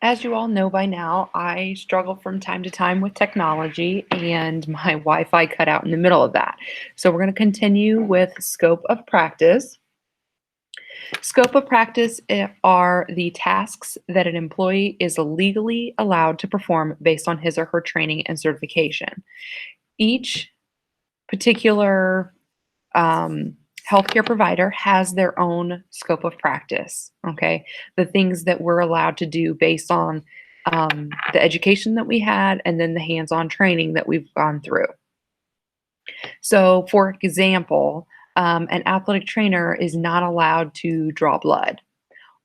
As you all know by now, I struggle from time to time with technology, and my Wi-Fi cut out in the middle of that. So we're going to continue with scope of practice. Scope of practice are the tasks that an employee is legally allowed to perform based on his or her training and certification. Each particular healthcare provider has their own scope of practice, okay? The things that we're allowed to do based on the education that we had and then the hands-on training that we've gone through. So, for example, an athletic trainer is not allowed to draw blood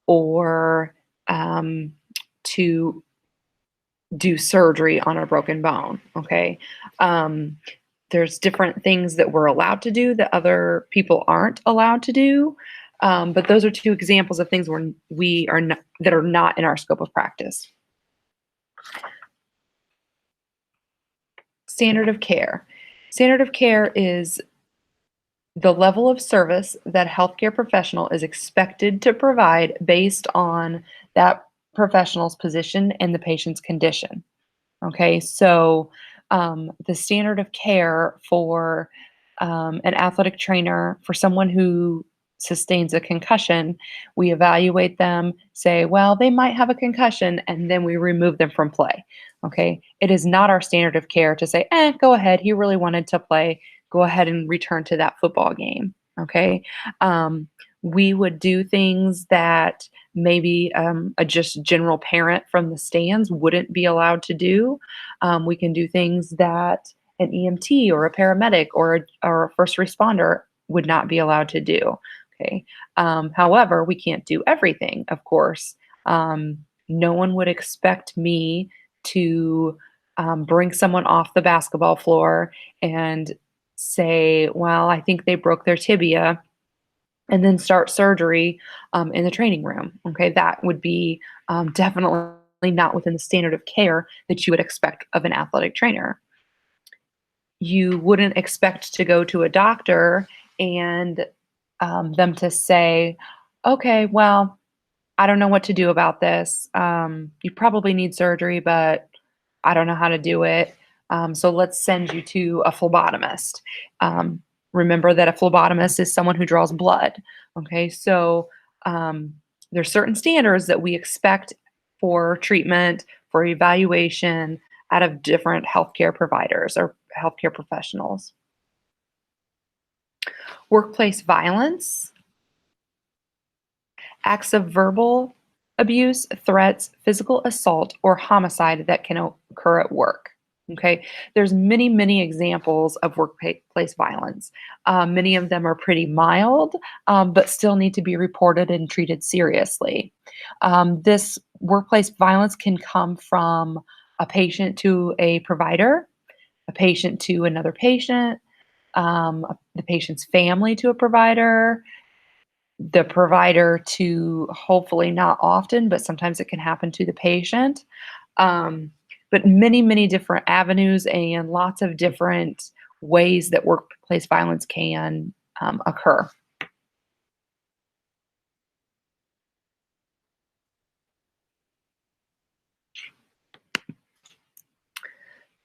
or to do surgery on a broken bone, okay? There's different things that we're allowed to do that other people aren't allowed to do. But those are two examples of things we are not, that are not in our scope of practice. Standard of care. Standard of care is the level of service that a healthcare professional is expected to provide based on that professional's position and the patient's condition. Okay, so the standard of care for an athletic trainer, for someone who sustains a concussion, we evaluate them, say, well, they might have a concussion, and then we remove them from play. Okay, it is not our standard of care to say, go ahead, he really wanted to play, go ahead and return to that football game. Okay, we would do things that maybe a just general parent from the stands wouldn't be allowed to do. We can do things that an EMT or a paramedic or a first responder would not be allowed to do. Okay. However, we can't do everything, of course. No one would expect me to bring someone off the basketball floor and say, well, I think they broke their tibia, and then start surgery in the training room. Okay, that would be definitely not within the standard of care that you would expect of an athletic trainer. You wouldn't expect to go to a doctor and them to say, okay, well, I don't know what to do about this. You probably need surgery, but I don't know how to do it. So let's send you to a phlebotomist. Remember that a phlebotomist is someone who draws blood. Okay, so there's certain standards that we expect for treatment, for evaluation out of different healthcare providers or healthcare professionals. Workplace violence, acts of verbal abuse, threats, physical assault, or homicide that can occur at work. Okay, there's many examples of workplace violence. Many of them are pretty mild, but still need to be reported and treated seriously. This workplace violence can come from a patient to a provider, a patient to another patient, the patient's family to a provider, the provider to, hopefully not often, but sometimes it can happen to the patient. But many different avenues and lots of different ways that workplace violence can occur.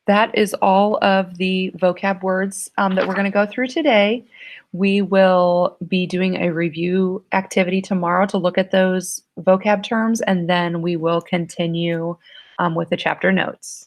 That is all of the vocab words that we're going to go through today. We will be doing a review activity tomorrow to look at those vocab terms, and then we will continue with the chapter notes.